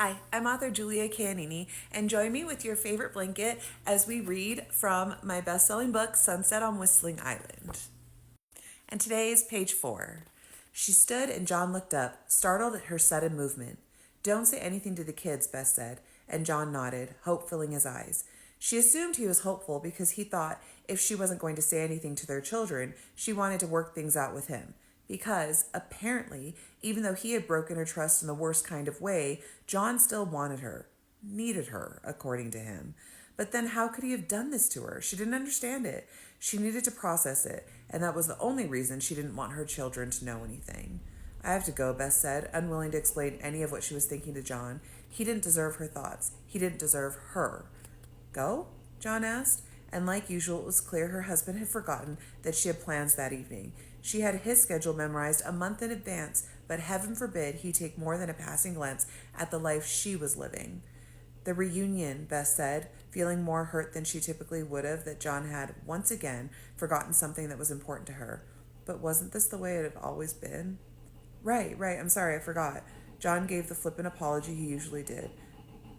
Hi, I'm author Julia Canini, and join me with your favorite blanket as we read from my best-selling book, Sunset on Whistling Island. And today is page 4. She stood and John looked up, startled at her sudden movement. "Don't say anything to the kids," Bess said, and John nodded, hope filling his eyes. She assumed he was hopeful because he thought if she wasn't going to say anything to their children, she wanted to work things out with him. Because, apparently, even though he had broken her trust in the worst kind of way, John still wanted her, needed her, according to him. But then how could he have done this to her? She didn't understand it. She needed to process it, and that was the only reason she didn't want her children to know anything. "I have to go," Bess said, unwilling to explain any of what she was thinking to John. He didn't deserve her thoughts. He didn't deserve her. "Go?" John asked, and like usual, it was clear her husband had forgotten that she had plans that evening. She had his schedule memorized a month in advance, but heaven forbid he take more than a passing glance at the life she was living. "The reunion," Bess said, feeling more hurt than she typically would have that John had, once again, forgotten something that was important to her. But wasn't this the way it had always been? Right, I'm sorry, I forgot." John gave the flippant apology he usually did.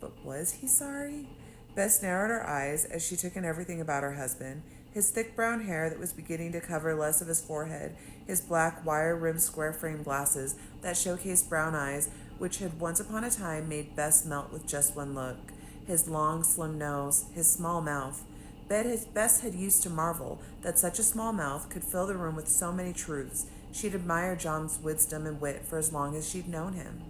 But was he sorry? Bess narrowed her eyes as she took in everything about her husband. His thick brown hair that was beginning to cover less of his forehead, his black wire-rimmed square-frame glasses that showcased brown eyes, which had once upon a time made Bess melt with just one look, his long, slim nose, his small mouth. Bess had used to marvel that such a small mouth could fill the room with so many truths. She'd admired John's wisdom and wit for as long as she'd known him.